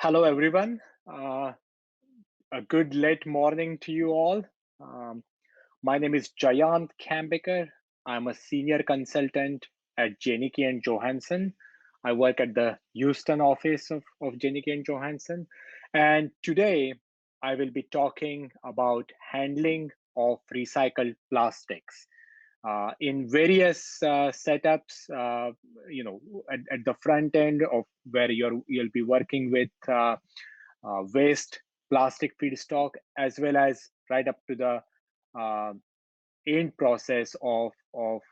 Hello, everyone. A good late morning to you all. Um, my name is Jayant Kambekar. I'm a senior consultant at Janicki and Johansson. I work at the Houston office of Janicki and Johansson. And today I will be talking about handling of recycled plastics in various setups. At the front end of where you'll be working with waste plastic feedstock, as well as right up to the uh, end process of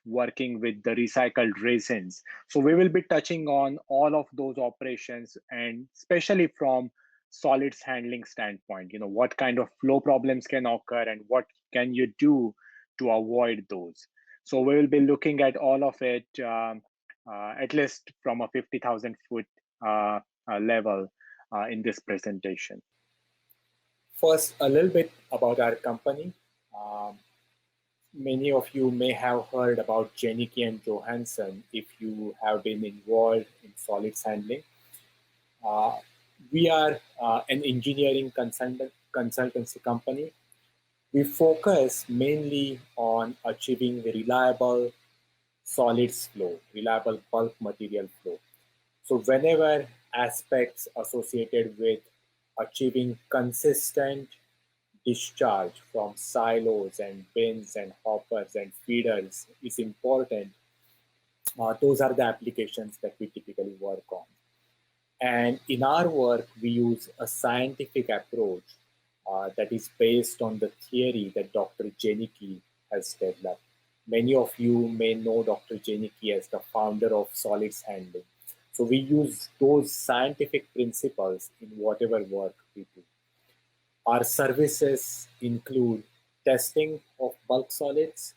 working with the recycled resins. So we will be touching on all of those operations, and especially from solids handling standpoint, what kind of flow problems can occur and what can you do to avoid those. So we will be looking at all of it, at least from a 50,000 foot level in this presentation. First, a little bit about our company. Um, Many of you may have heard about Janicki and Johansson if you have been involved in solids handling. Uh, we are an engineering consultancy company. We focus mainly on achieving reliable solids flow, reliable bulk material flow. So, whenever aspects associated with achieving consistent discharge from silos and bins and hoppers and feeders is important, those are the applications that we typically work on. And in our work, we use a scientific approach that is based on the theory that Dr. Janicki has developed. Many of you may know Dr. Janicki as the founder of solids handling. So we use those scientific principles in whatever work we do. Our services include testing of bulk solids,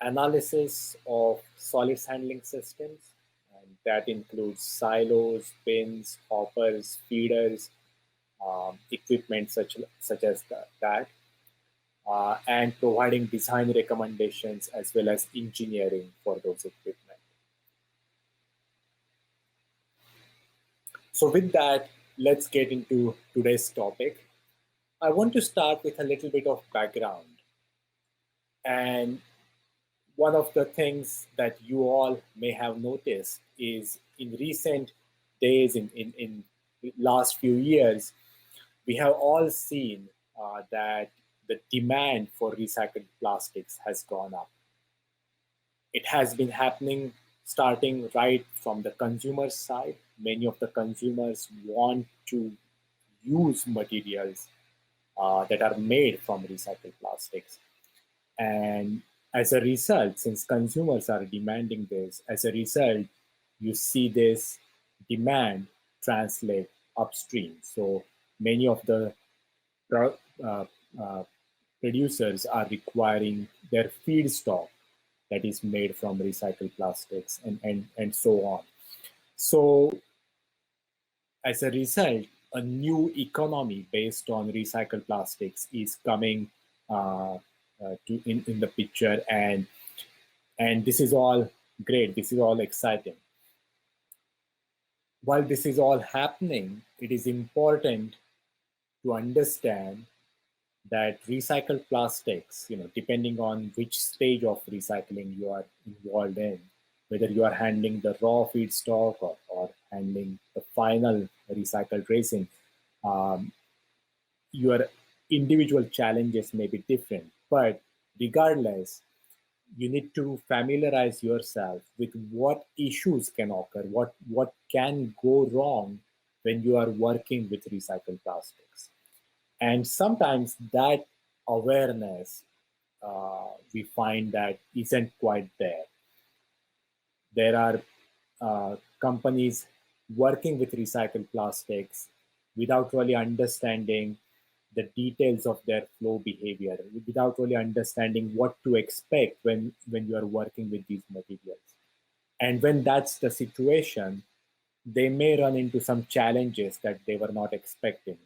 analysis of solids handling systems, and that includes silos, bins, hoppers, feeders, equipment such as that, and providing design recommendations as well as engineering for those equipment. So with that, let's get into today's topic. I want to start with a little bit of background. And one of the things that you all may have noticed is in recent days, in last few years, we have all seen that the demand for recycled plastics has gone up. It has been happening starting right from the consumer side. Many of the consumers want to use materials that are made from recycled plastics. And as a result, since consumers are demanding this, as a result, you see this demand translate upstream. So many of the uh, uh, producers are requiring their feedstock that is made from recycled plastics and so on. So as a result, a new economy based on recycled plastics is coming in the picture, and this is all great. This is all exciting. While this is all happening, it is important to understand that recycled plastics, depending on which stage of recycling you are involved in, whether you are handling the raw feedstock or handling the final recycled resin, um, your individual challenges may be different. But regardless, you need to familiarize yourself with what issues can occur, what can go wrong when you are working with recycled plastics. And sometimes that awareness, we find that isn't quite there. There are companies working with recycled plastics without really understanding the details of their flow behavior, without really understanding what to expect when you are working with these materials. And when that's the situation, they may run into some challenges that they were not expecting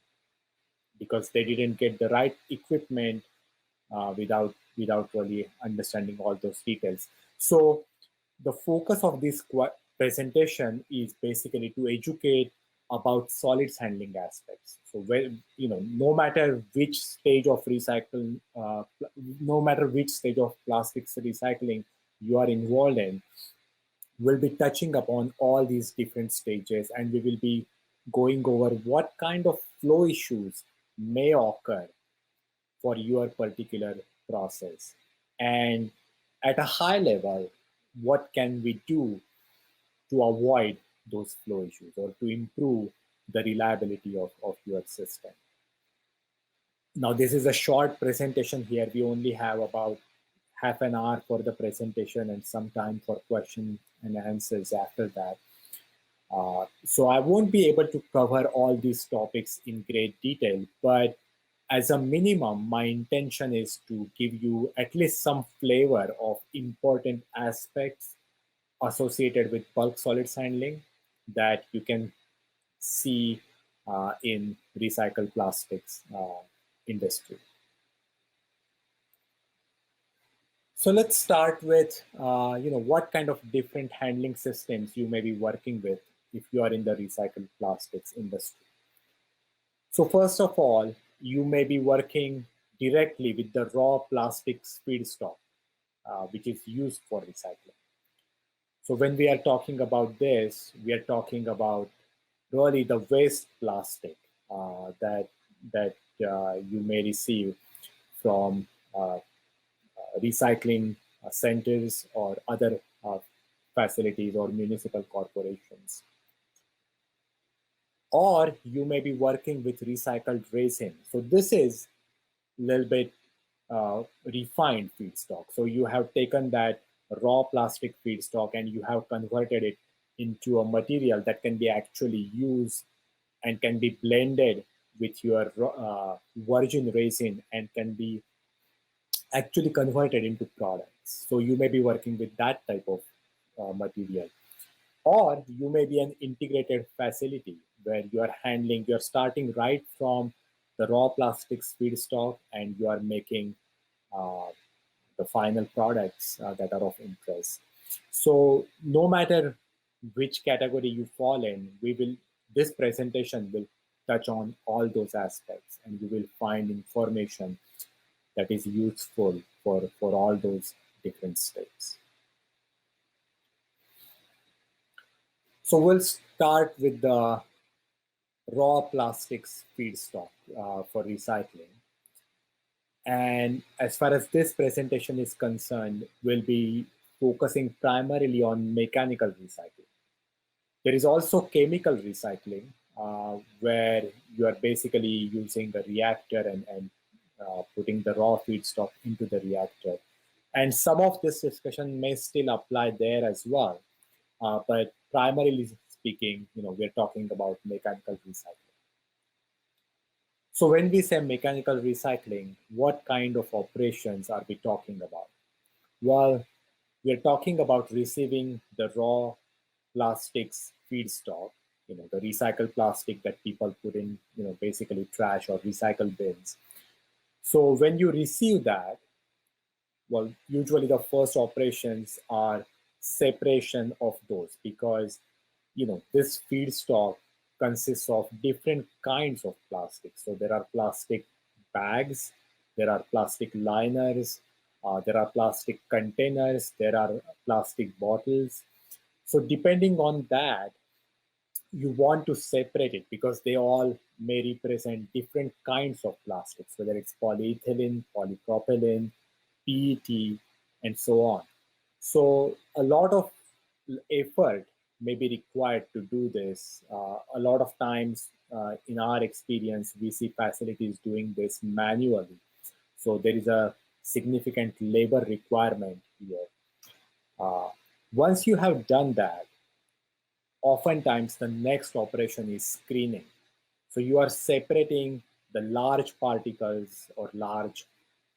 because they didn't get the right equipment without really understanding all those details. So the focus of this presentation is basically to educate about solids handling aspects. So where, no matter which stage of recycling, no matter which stage of plastics recycling you are involved in, we'll be touching upon all these different stages, and we will be going over what kind of flow issues may occur for your particular process. And at a high level, what can we do to avoid those flow issues or to improve the reliability of your system. Now, this is a short presentation here. We only have about half an hour for the presentation and some time for questions and answers after that. So I won't be able to cover all these topics in great detail, but as a minimum, my intention is to give you at least some flavor of important aspects associated with bulk solids handling that you can see in recycled plastics industry. So let's start with what kind of different handling systems you may be working with if you are in the recycled plastics industry. So first of all, you may be working directly with the raw plastics feedstock, which is used for recycling. So when we are talking about this, we are talking about really the waste plastic that you may receive from recycling centers or other facilities or municipal corporations. Or you may be working with recycled resin. So this is a little bit refined feedstock. So you have taken that raw plastic feedstock and you have converted it into a material that can be actually used and can be blended with your virgin resin and can be actually converted into products. So you may be working with that type of material. Or you may be an integrated facility where you're starting right from the raw plastics feedstock and you are making uh, the final products that are of interest. So no matter which category you fall in, this presentation will touch on all those aspects and you will find information that is useful for all those different states. So we'll start with the raw plastics feedstock for recycling. And as far as this presentation is concerned, we'll be focusing primarily on mechanical recycling. There is also chemical recycling, where you are basically using a reactor and putting the raw feedstock into the reactor. And some of this discussion may still apply there as well. But primarily speaking, we're talking about mechanical recycling. So when we say mechanical recycling, what kind of operations are we talking about? Well, we're talking about receiving the raw plastics feedstock, the recycled plastic that people put in, basically trash or recycle bins. So when you receive that, well, usually the first operations are separation of those because, this feedstock consists of different kinds of plastic. So there are plastic bags, there are plastic liners, there are plastic containers, there are plastic bottles. So depending on that, you want to separate it because they all may represent different kinds of plastics, whether it's polyethylene, polypropylene, PET, and so on. So a lot of effort may be required to do this. A lot of times, in our experience, we see facilities doing this manually. So there is a significant labor requirement here. Once you have done that, oftentimes the next operation is screening. So you are separating the large particles or large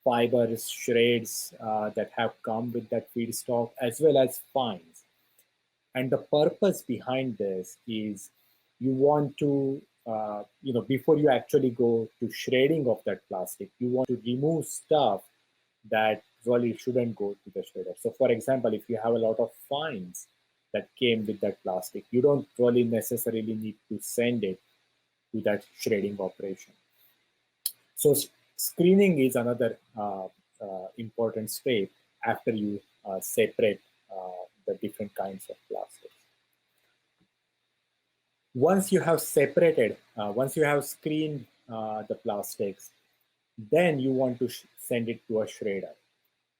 fibers, shreds that have come with that feedstock, as well as fines. And the purpose behind this is you want to, before you actually go to shredding of that plastic, you want to remove stuff that really shouldn't go to the shredder. So, for example, if you have a lot of fines, that came with that plastic. You don't really necessarily need to send it to that shredding operation. So screening is another important step after you separate the different kinds of plastics. Once you have separated, once you have screened the plastics, then you want to send it to a shredder.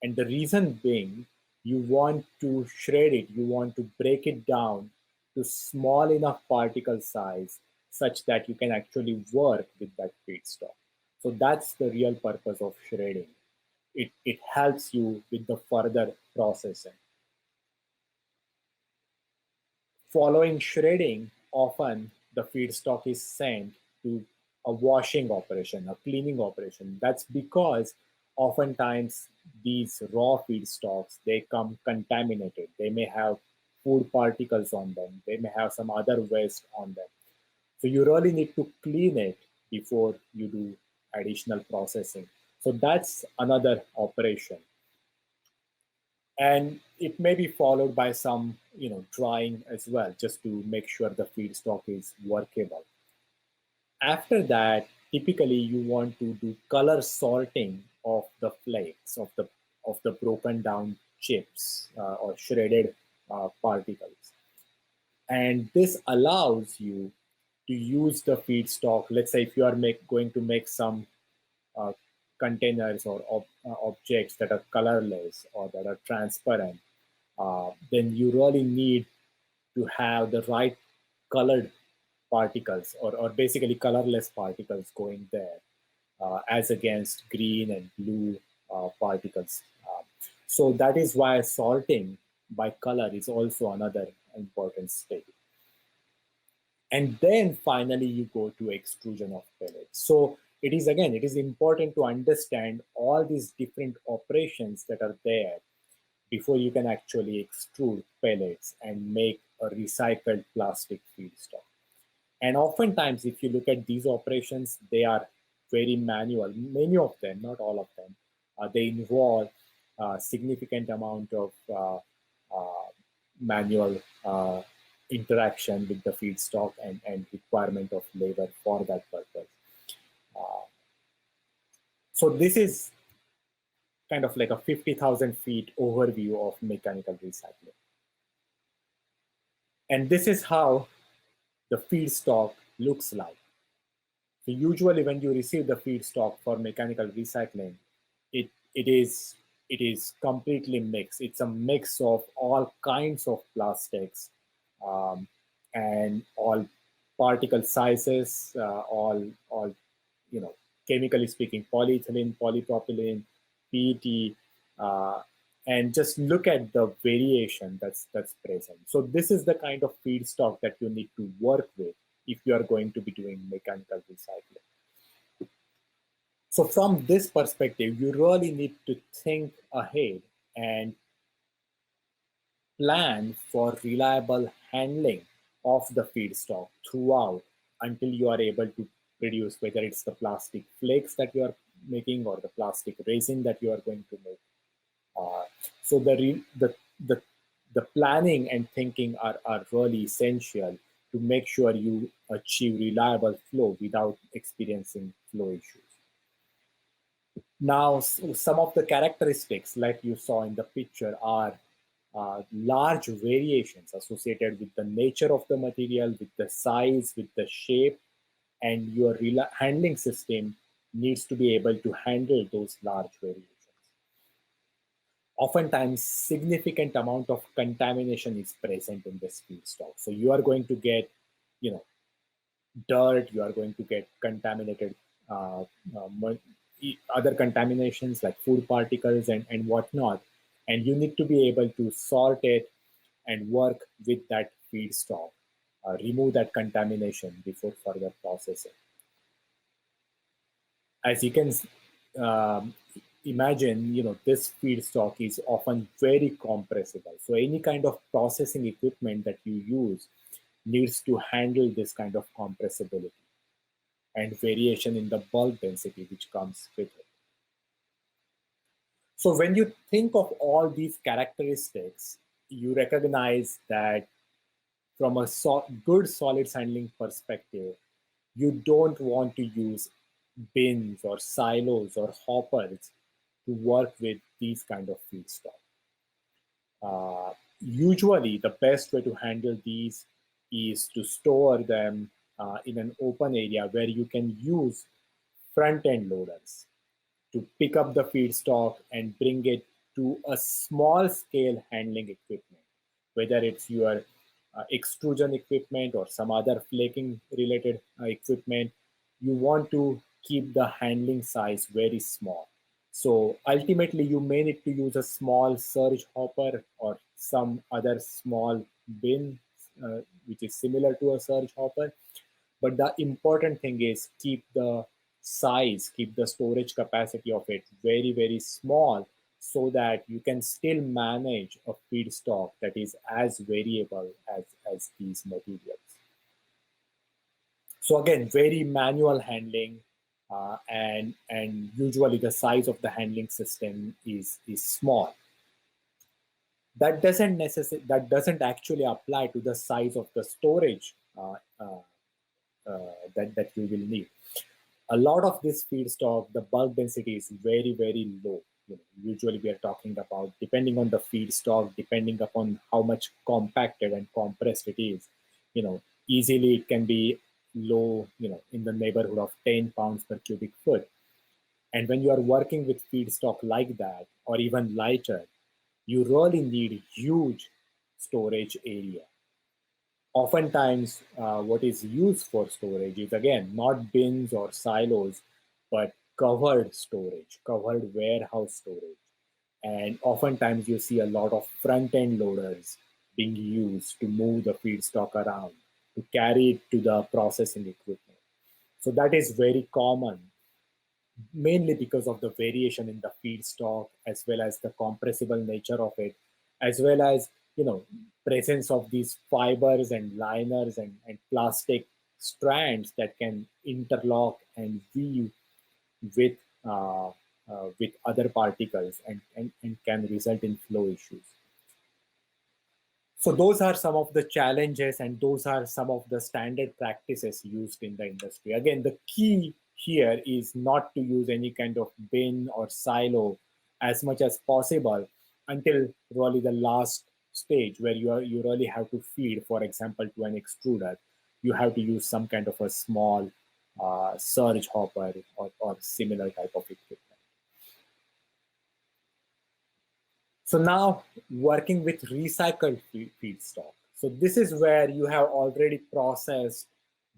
And the reason being, you want to shred it, you want to break it down to small enough particle size such that you can actually work with that feedstock. So that's the real purpose of shredding. It helps you with the further processing. Following shredding, often the feedstock is sent to a washing operation, a cleaning operation. That's because oftentimes these raw feedstocks, they come contaminated. They may have food particles on them. They may have some other waste on them. So you really need to clean it before you do additional processing. So that's another operation, and it may be followed by some drying as well, just to make sure the feedstock is workable. After that, typically you want to do color sorting of the flakes of the broken down chips or shredded particles, and this allows you to use the feedstock. Let's say if you are going to make some uh, containers or objects that are colorless or that are transparent, then you really need to have the right colored particles, or basically colorless particles going there, as against green and blue particles. So that is why sorting by color is also another important step. And then finally you go to extrusion of pellets. So it is important to understand all these different operations that are there before you can actually extrude pellets and make a recycled plastic feedstock. And oftentimes, if you look at these operations, they are very manual. Many of them, not all of them, they involve a significant amount of manual interaction with the feedstock, and requirement of labor for that purpose. Uh, so this is kind of like a 50,000 feet overview of mechanical recycling. And this is how the feedstock looks like. So usually when you receive the feedstock for mechanical recycling, it, it is it is completely mixed. It's a mix of all kinds of plastics, and all particle sizes, all chemically speaking, polyethylene, polypropylene, PET, uh, and just look at the variation that's present. So this is the kind of feedstock that you need to work with if you are going to be doing mechanical recycling. So from this perspective, you really need to think ahead and plan for reliable handling of the feedstock throughout until you are able to produce, whether it's the plastic flakes that you are making or the plastic resin that you are going to make. So the planning and thinking are really essential to make sure you achieve reliable flow without experiencing flow issues. Now, some of the characteristics, like you saw in the picture, are large variations associated with the nature of the material, with the size, with the shape, and your handling system needs to be able to handle those large variations. Oftentimes, significant amount of contamination is present in this feedstock. So you are going to get, you know, dirt, you are going to get contaminated uh, uh, other contaminations like food particles and whatnot. And you need to be able to sort it and work with that feedstock, remove that contamination before further processing. As you can um, imagine, this feedstock is often very compressible. So any kind of processing equipment that you use needs to handle this kind of compressibility and variation in the bulk density which comes with it. So when you think of all these characteristics, you recognize that from a good solids handling perspective, you don't want to use bins or silos or hoppers to work with these kind of feedstock. Usually, the best way to handle these is to store them in an open area where you can use front end loaders to pick up the feedstock and bring it to a small scale handling equipment, whether it's your extrusion equipment or some other flaking related equipment. You want to keep the handling size very small. So ultimately, you may need to use a small surge hopper or some other small bin, which is similar to a surge hopper. But the important thing is keep the size, keep the storage capacity of it very, very small so that you can still manage a feedstock that is as variable as these materials. So again, very manual handling, and usually the size of the handling system is small. That doesn't actually apply to the size of the storage that you will need. A lot of this feedstock, the bulk density is very, very low. Usually we are talking about, depending on the feedstock, depending upon how much compacted and compressed it is, easily it can be low, in the neighborhood of 10 pounds per cubic foot. And when you are working with feedstock like that, or even lighter, you really need huge storage area. Oftentimes, what is used for storage is again not bins or silos, but covered storage, covered warehouse storage. And oftentimes, you see a lot of front end loaders being used to move the feedstock around, to carry it to the processing equipment. So, that is very common, mainly because of the variation in the feedstock, as well as the compressible nature of it, as well as presence of these fibers and liners and plastic strands that can interlock and weave with with other particles, and can result in flow issues. So those are some of the challenges, and those are some of the standard practices used in the industry. Again, the key here is not to use any kind of bin or silo as much as possible until really the last stage where you really have to feed, for example, to an extruder. You have to use some kind of a small surge hopper or similar type of equipment. So now working with recycled feedstock. So this is where you have already processed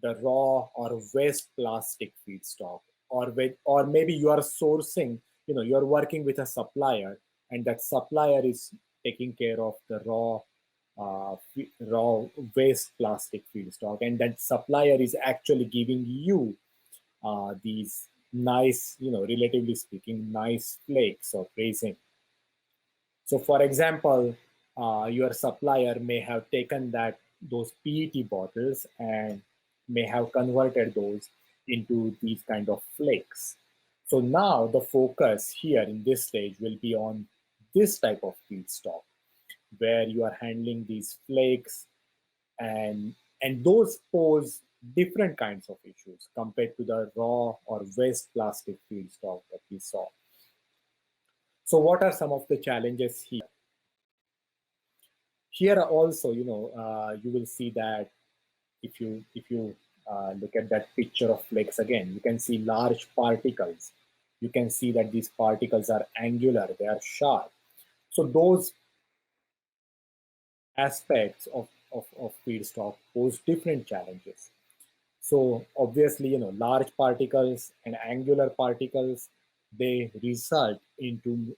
the raw or waste plastic feedstock, or maybe you are sourcing, you're working with a supplier, and that supplier is taking care of the raw waste plastic feedstock, and that supplier is actually giving you these nice, relatively speaking, nice flakes or resin. So, for example, your supplier may have taken those PET bottles and may have converted those into these kind of flakes. So now the focus here in this stage will be on this type of feedstock, where you are handling these flakes, and those pose different kinds of issues compared to the raw or waste plastic feedstock that we saw. So what are some of the challenges here? Here also, you will see that if you look at that picture of flakes again, you can see large particles. You can see that these particles are angular, they are sharp. So those aspects of feedstock pose different challenges. So obviously, large particles and angular particles, they result into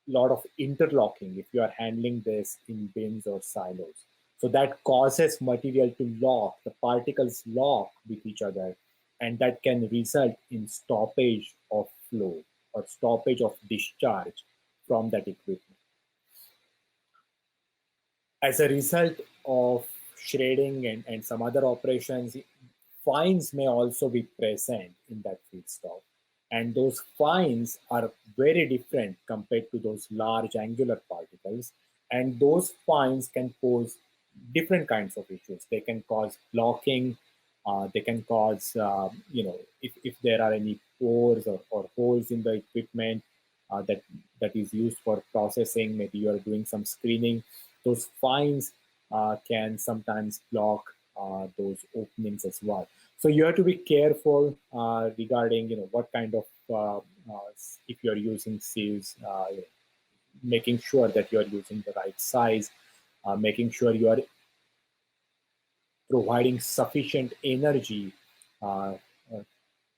a lot of interlocking if you are handling this in bins or silos. So that causes material to lock, the particles lock with each other, and that can result in stoppage of flow or stoppage of discharge from that equipment. As a result of shredding and some other operations, fines may also be present in that feedstock. And those fines are very different compared to those large angular particles, And those fines can pose different kinds of issues. They can cause blocking. They can cause, if there are any pores or holes in the equipment that is used for processing, maybe you are doing some screening, those fines can sometimes block those openings as well. So you have to be careful regarding, what kind of, if you're using sieves, making sure that you are using the right size, making sure you are providing sufficient energy uh, uh,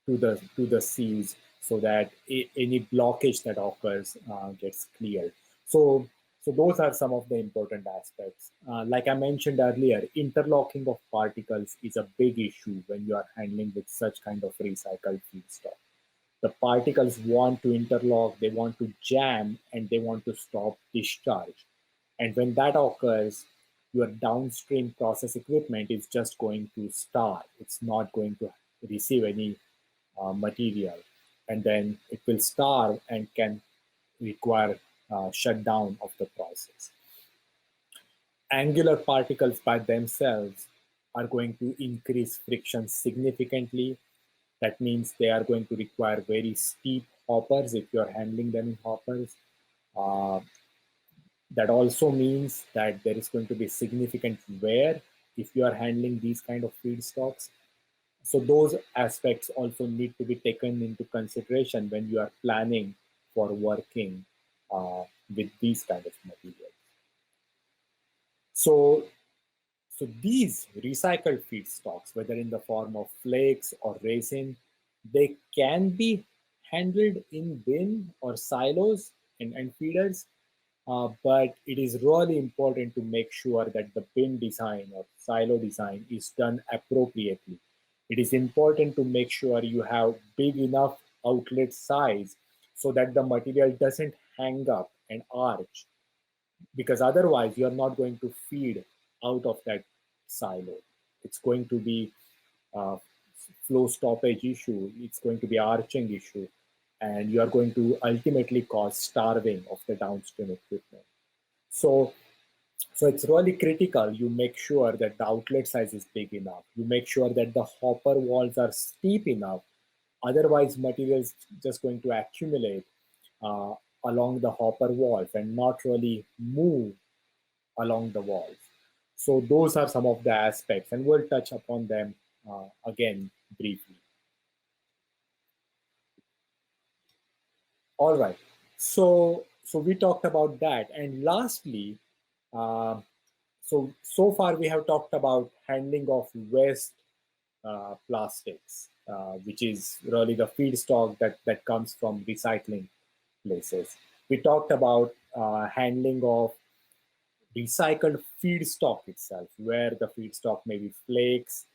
to the seals so that any blockage that occurs gets cleared. So so those are some of the important aspects. Like I mentioned earlier, interlocking of particles is a big issue when you are handling with such kind of recycled feedstock. The particles want to interlock, they want to jam, and they want to stop discharge. And when that occurs, your downstream process equipment is just going to starve. It's not going to receive any material. And then it will starve and can require shutdown of the process. Angular particles by themselves are going to increase friction significantly. That means they are going to require very steep hoppers if you're handling them in hoppers. Uh, that also means that there is going to be significant wear if you are handling these kind of feedstocks. So those aspects also need to be taken into consideration when you are planning for working with these kind of materials. So So these recycled feedstocks, whether in the form of flakes or resin, they can be handled in bin or silos and feeders, but it is really important to make sure that the bin design or silo design is done appropriately. It is important to make sure you have big enough outlet size so that the material doesn't hang up and arch, because otherwise you are not going to feed out of that silo. It's going to be a flow stoppage issue, it's going to be arching issue, and you are going to ultimately cause starving of the downstream equipment. So so it's really critical you make sure that the outlet size is big enough. You make sure that the hopper walls are steep enough. Otherwise, material is just going to accumulate uh, along the hopper walls and not really move along the walls. So those are some of the aspects, and we'll touch upon them again briefly. All right. So we talked about that, and lastly, uh, so far we have talked about handling of waste plastics, which is really the feedstock that comes from recycling places. We talked about handling of recycled feedstock itself, where the feedstock may be flakes,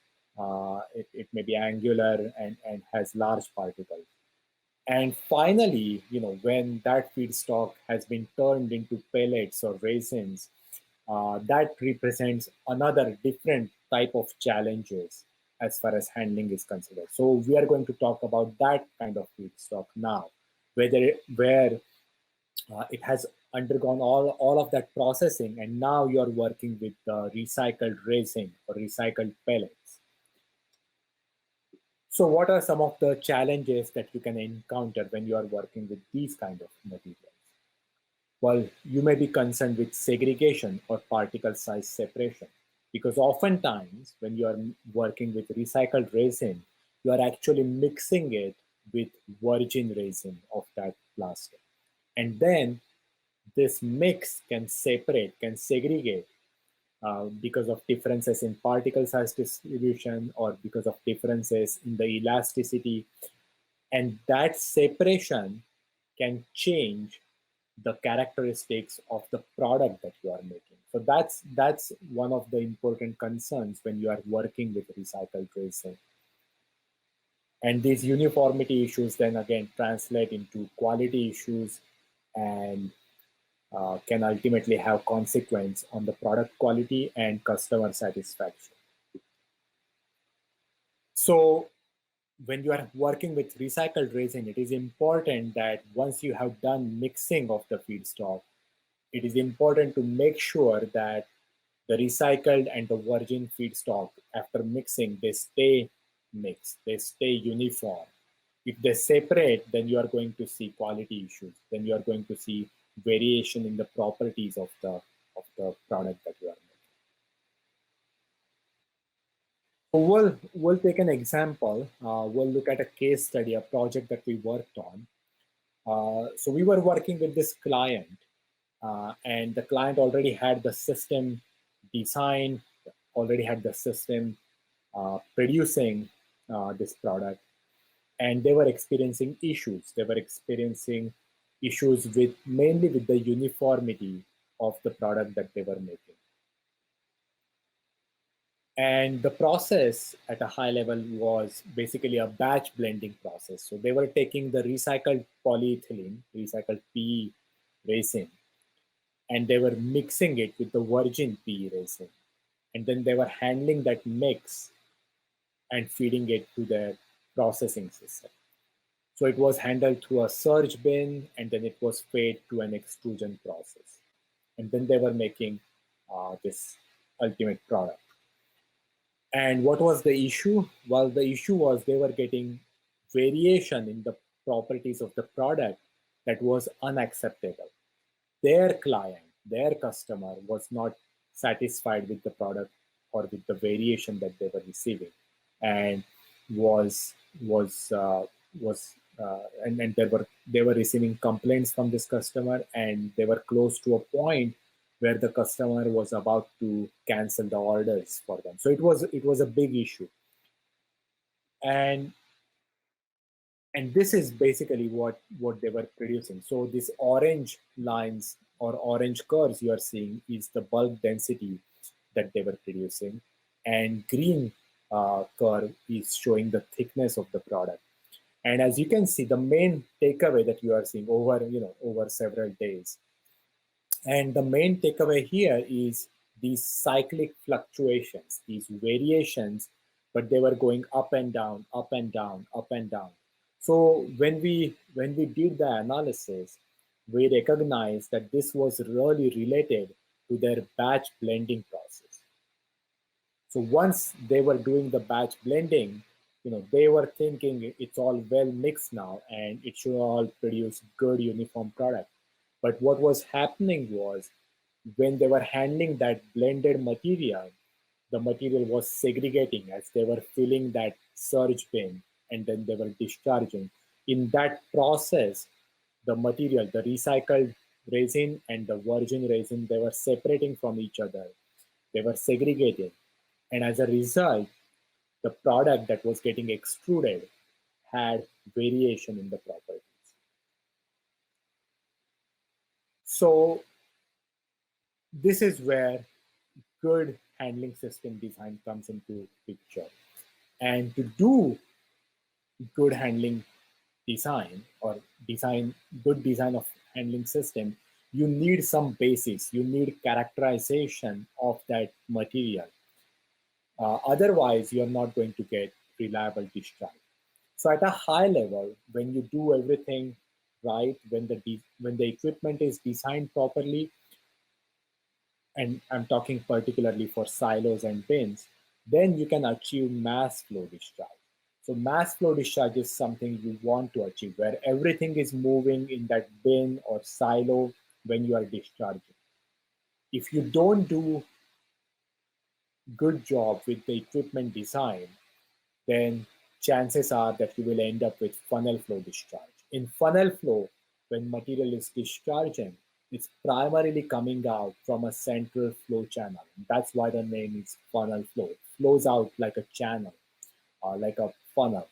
it may be angular and has large particles. And finally, when that feedstock has been turned into pellets or resins, that represents another different type of challenges as far as handling is considered. So we are going to talk about that kind of feedstock now, where it has undergone all of that processing, and now you're working with recycled resin or recycled pellets. So what are some of the challenges that you can encounter when you are working with these kind of materials? Well, you may be concerned with segregation or particle size separation, because oftentimes when you are working with recycled resin, you are actually mixing it with virgin resin of that plastic. And then this mix can separate, can segregate because of differences in particle size distribution or because of differences in the elasticity. And that separation can change the characteristics of the product that you are making. So that's one of the important concerns when you are working with recycled resin. And these uniformity issues then again translate into quality issues and can ultimately have consequence on the product quality and customer satisfaction. So when you are working with recycled resin, it is important that once you have done mixing of the feedstock, it is important to make sure that the recycled and the virgin feedstock, after mixing, they stay mixed, they stay uniform. If they separate, then you are going to see quality issues. Then you are going to see variation in the properties of the product that you are making. So we'll take an example. We'll look at a case study, a project that we worked on. So we were working with this client, and the client already had the system designed, already had the system producing this product, and they were experiencing issues. They were experiencing issues with mainly with the uniformity of the product that they were making. And the process at a high level was basically a batch blending process. So they were taking the recycled polyethylene, recycled PE resin, and they were mixing it with the virgin PE resin. And then they were handling that mix and feeding it to their processing system. So it was handled through a surge bin, and then it was fed to an extrusion process. And then they were making this ultimate product. And what was the issue? Well, the issue was they were getting variation in the properties of the product that was unacceptable. Their client, their customer was not satisfied with the product or with the variation that they were receiving, and was was and they were receiving complaints from this customer, and they were close to a point where the customer was about to cancel the orders for them. So it was a big issue, and this is basically what they were producing. So these orange lines or orange curves you are seeing is the bulk density that they were producing, and green curve is showing the thickness of the product. And as you can see, the main takeaway that you are seeing over several days, and the main takeaway here is these cyclic fluctuations, these variations, but they were going up and down, up and down, up and down. So when we did the analysis, we recognized that this was really related to their batch blending process. So once they were doing the batch blending, they were thinking it's all well mixed now and it should all produce good uniform product. But what was happening was when they were handling that blended material, the material was segregating as they were filling that surge bin and then they were discharging. In that process, the material, the recycled resin and the virgin resin, they were separating from each other. They were segregating. And as a result, the product that was getting extruded had variation in the properties. So this is where good handling system design comes into picture. And to do good handling design or design good design of handling system, you need some basis, you need characterization of that material. Otherwise, you're not going to get reliable discharge. So at a high level, when you do everything right, when the equipment is designed properly, and I'm talking particularly for silos and bins, then you can achieve mass flow discharge. So mass flow discharge is something you want to achieve where everything is moving in that bin or silo when you are discharging. If you don't do good job with the equipment design, then chances are that you will end up with funnel flow discharge. In funnel flow, when material is discharging, it's primarily coming out from a central flow channel. That's why the name is funnel flow. It flows out like a channel, like a funnel.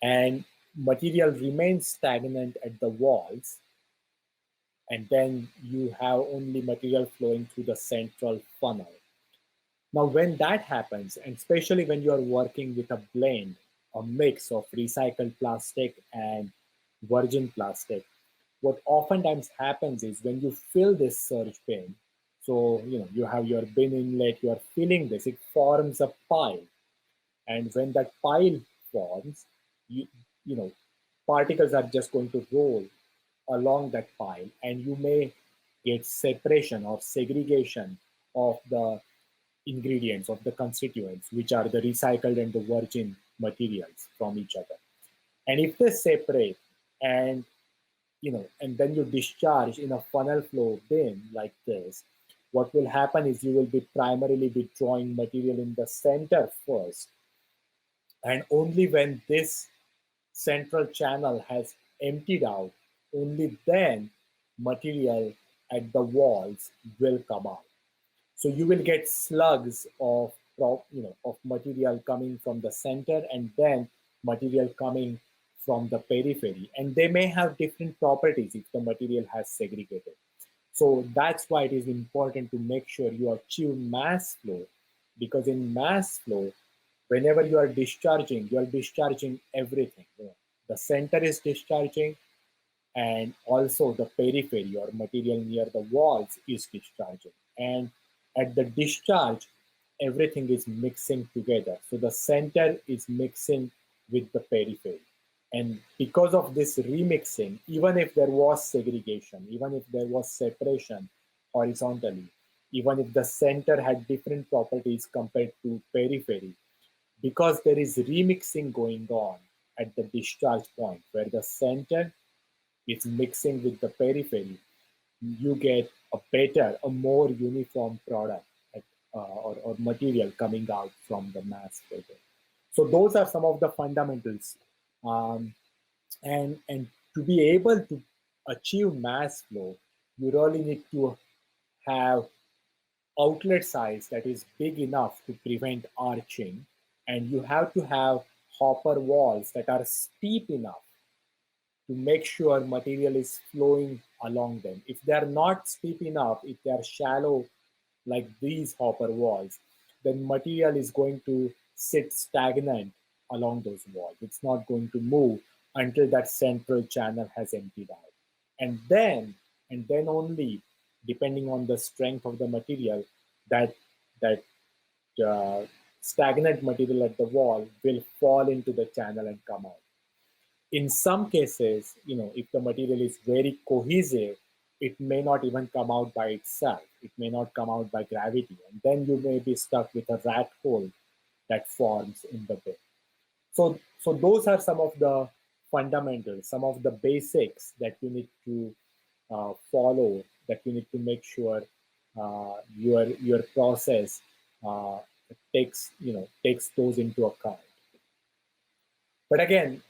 And material remains stagnant at the walls, and then you have only material flowing through the central funnel. Now, when that happens, and especially when you are working with a blend, a mix of recycled plastic and virgin plastic, what oftentimes happens is when you fill this surge bin, so you have your bin inlet, you are filling this, it forms a pile. And when that pile forms, you, you know, particles are just going to roll along that pile, and you may get separation or segregation of the ingredients, of the constituents, which are the recycled and the virgin materials from each other. And if they separate, and and then you discharge in a funnel flow bin like this, what will happen is you will be primarily withdrawing material in the center first, and only when this central channel has emptied out, only then material at the walls will come out. So you will get slugs of of material coming from the center, and then material coming from the periphery, and they may have different properties if the material has segregated. So that's why it is important to make sure you achieve mass flow, because in mass flow, whenever you are discharging everything. The center is discharging, and also the periphery or material near the walls is discharging. And at the discharge, everything is mixing together. So the center is mixing with the periphery. And because of this remixing, even if there was segregation, even if there was separation horizontally, even if the center had different properties compared to periphery, because there is remixing going on at the discharge point where the center is mixing with the periphery, you get a better, a more uniform product or material coming out from the mass filter. So those are some of the fundamentals. Um, and to be able to achieve mass flow, you really need to have outlet size that is big enough to prevent arching, and you have to have hopper walls that are steep enough to make sure material is flowing along them. If they are not steep enough, if they are shallow like these hopper walls, then material is going to sit stagnant along those walls. It's not going to move until that central channel has emptied out. And then, and then only, depending on the strength of the material, that that stagnant material at the wall will fall into the channel and come out. In some cases, if the material is very cohesive, it may not even come out by itself. It may not come out by gravity. And then you may be stuck with a rat hole that forms in the bed. So those are some of the fundamentals, some of the basics that you need to follow, that you need to make sure your process uh, takes those into account. But again,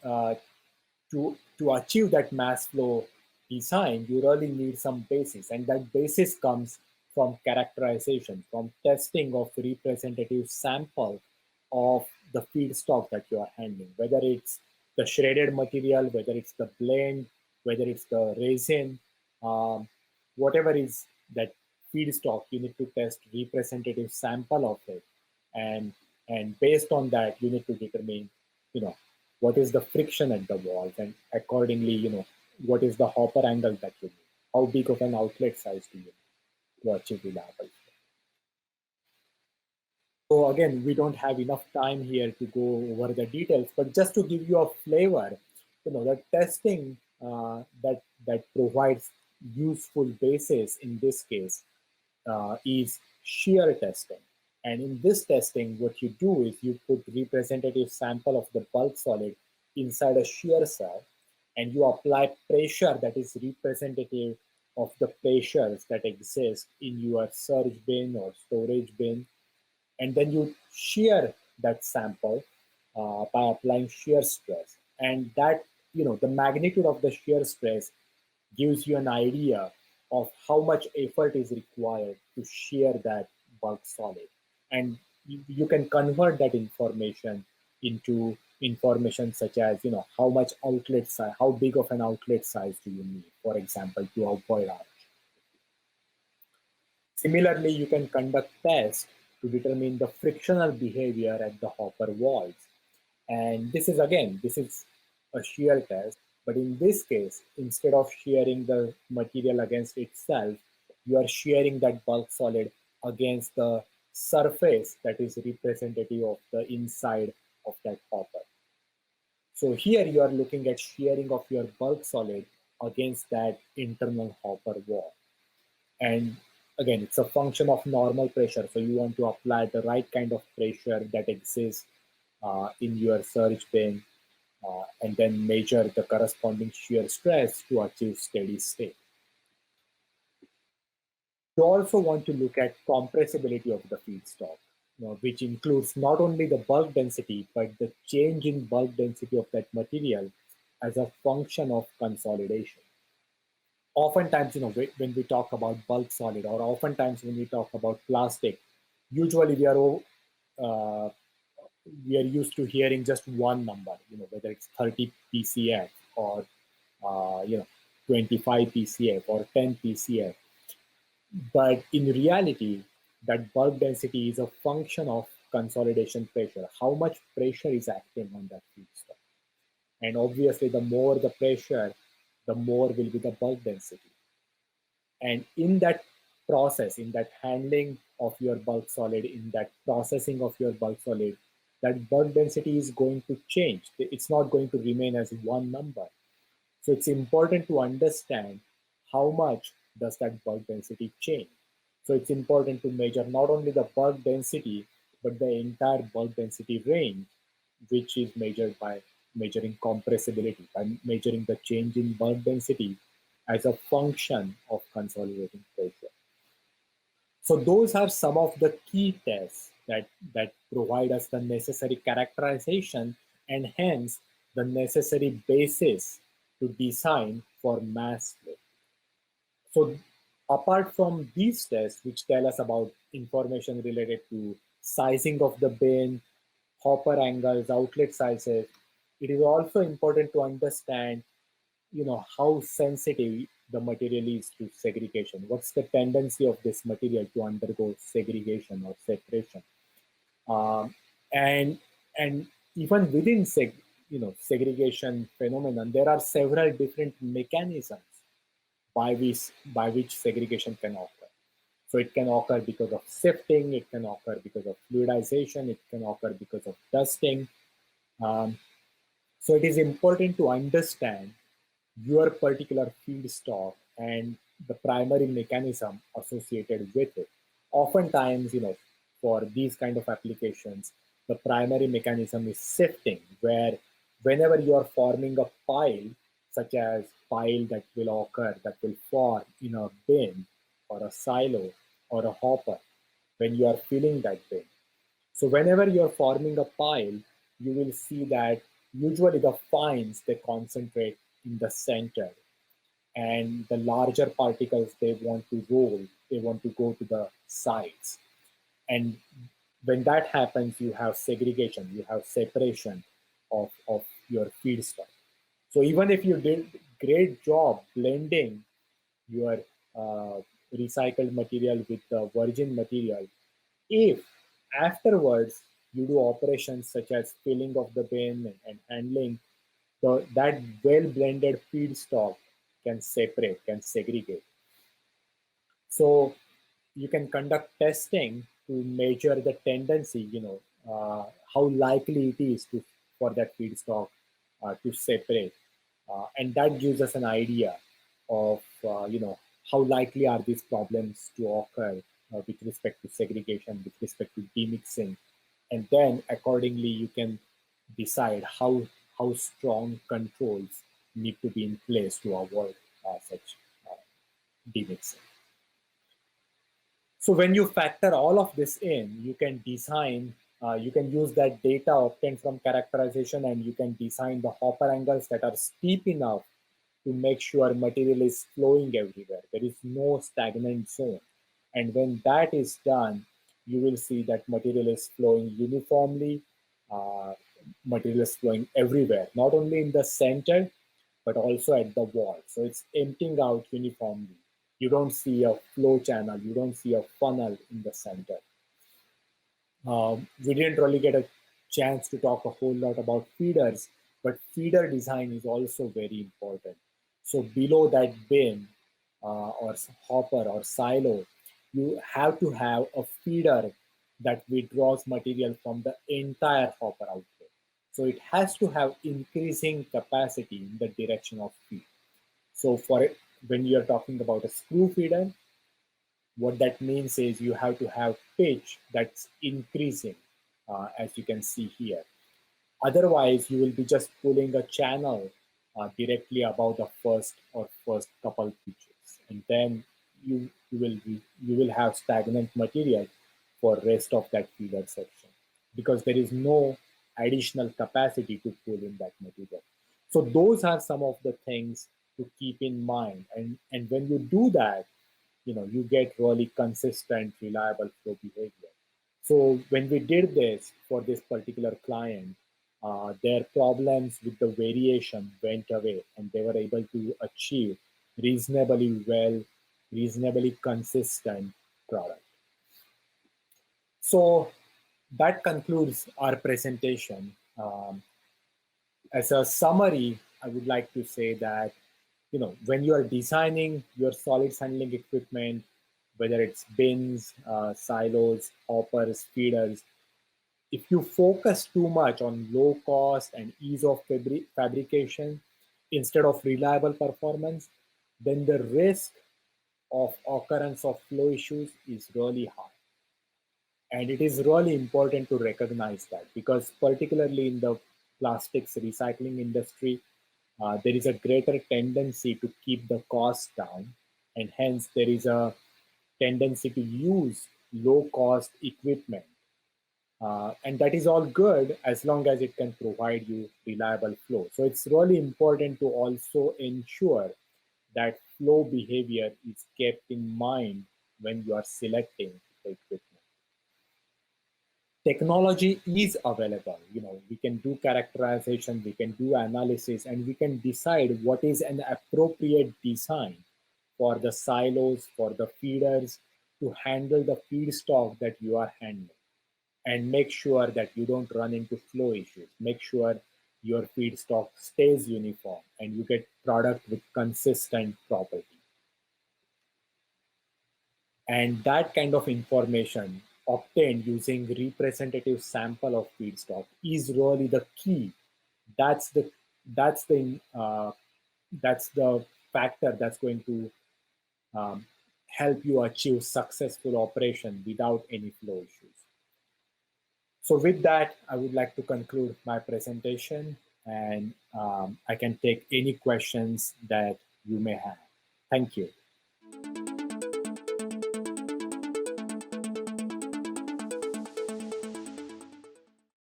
to achieve that mass flow design, you really need some basis, and that basis comes from characterization, from testing of representative sample of the feedstock that you are handling, whether it's the shredded material, whether it's the blend, whether it's the resin, um, whatever is that feedstock, you need to test representative sample of it, and based on that, you need to determine, you know, what is the friction at the walls, and accordingly, what is the hopper angle that you need, how big of an outlet size do you need to achieve reliable. So again, we don't have enough time here to go over the details, but just to give you a flavor, the testing that provides useful basis in this case is shear testing. And in this testing, what you do is you put representative sample of the bulk solid inside a shear cell, and you apply pressure that is representative of the pressures that exist in your surge bin or storage bin, and then you shear that sample by applying shear stress, and that the magnitude of the shear stress gives you an idea of how much effort is required to shear that bulk solid, and you can convert that information into information such as how much outlet size, how big of an outlet size do you need, for example, to avoid arch. Similarly, you can conduct tests to determine the frictional behavior at the hopper walls. And this is a shear test, but in this case, instead of shearing the material against itself, you are shearing that bulk solid against the surface that is representative of the inside of that hopper. So here you are looking at shearing of your bulk solid against that internal hopper wall. And again, it's a function of normal pressure. So you want to apply the right kind of pressure that exists in your surge bin, and then measure the corresponding shear stress to achieve steady state. You also want to look at compressibility of the feedstock, which includes not only the bulk density, but the change in bulk density of that material as a function of consolidation. Oftentimes, when we talk about bulk solid, or oftentimes when we talk about plastic, usually uh, we are used to hearing just one number, whether it's 30 PCF or 25 PCF or 10 PCF. But in reality, that bulk density is a function of consolidation pressure. How much pressure is acting on that feedstock? And obviously, the more the pressure, the more will be the bulk density. And in that process, in that handling of your bulk solid, in that processing of your bulk solid, that bulk density is going to change. It's not going to remain as one number. So it's important to understand how much does that bulk density change. So it's important to measure not only the bulk density, but the entire bulk density range, which is measured by measuring compressibility, by measuring the change in bulk density as a function of consolidating pressure. So those are some of the key tests that provide us the necessary characterization and hence the necessary basis to design for mass flow. So apart from these tests, which tell us about information related to sizing of the bin, hopper angles, outlet sizes, it is also important to understand, how sensitive the material is to segregation. What's the tendency of this material to undergo segregation or separation? Um, and and even within segregation phenomenon, there are several different mechanisms by which segregation can occur. So it can occur because of sifting, it can occur because of fluidization, it can occur because of dusting. Um, so it is important to understand your particular feedstock and the primary mechanism associated with it. Oftentimes, for these kind of applications, the primary mechanism is sifting, where whenever you are forming a pile, such as pile that will occur, that will form in a bin or a silo or a hopper, when you are filling that bin. So whenever you're forming a pile, you will see that usually the fines, they concentrate in the center, and the larger particles, they want to roll, they want to go to the sides. And when that happens, you have segregation, you have separation of your feedstock. So even if you did great job blending your recycled material with the virgin material, if afterwards you do operations such as filling of the bin and handling, that well blended feedstock can separate, can segregate. So you can conduct testing to measure the tendency, how likely it is for that feedstock to separate. And that gives us an idea of, how likely are these problems to occur with respect to segregation, with respect to demixing. And then accordingly, you can decide how strong controls need to be in place to avoid such demixing. So when you factor all of this in, you can design, you can use that data obtained from characterization, and you can design the hopper angles that are steep enough to make sure material is flowing everywhere. There is no stagnant zone. And when that is done, you will see that material is flowing uniformly, uh, material is flowing everywhere, not only in the center, but also at the wall. So it's emptying out uniformly. You don't see a flow channel, you don't see a funnel in the center. We didn't really get a chance to talk a whole lot about feeders, but feeder design is also very important. So below that bin or hopper or silo, you have to have a feeder that withdraws material from the entire hopper outlet. So it has to have increasing capacity in the direction of feed. So for it, when you're talking about a screw feeder, What that means is you have to have pitch that's increasing, as you can see here. Otherwise, you will be just pulling a channel directly above the first couple pitches, and then you will have stagnant material for rest of that feeder section because there is no additional capacity to pull in that material. So those are some of the things to keep in mind, and when you do that, you get really consistent, reliable flow behavior. So when we did this for this particular client, their problems with the variation went away, and they were able to achieve reasonably well, reasonably consistent product. So that concludes our presentation. As a summary, I would like to say that when you are designing your solids handling equipment, whether it's bins, silos, hoppers, feeders, if you focus too much on low cost and ease of fabrication instead of reliable performance, then the risk of occurrence of flow issues is really high. And it is really important to recognize that because, particularly in the plastics recycling industry, there is a greater tendency to keep the cost down, and hence there is a tendency to use low cost equipment. And that is all good as long as it can provide you reliable flow. So it's really important to also ensure that flow behavior is kept in mind when you are selecting the equipment. Technology is available. We can do characterization, we can do analysis, and we can decide what is an appropriate design for the silos, for the feeders, to handle the feedstock that you are handling, and make sure that you don't run into flow issues. Make sure your feedstock stays uniform and you get product with consistent property. And that kind of information obtained using representative sample of feedstock is really the key. That's the that's the that's the factor that's going to um, help you achieve successful operation without any flow issues. So with that, I would like to conclude my presentation, and I can take any questions that you may have. Thank you.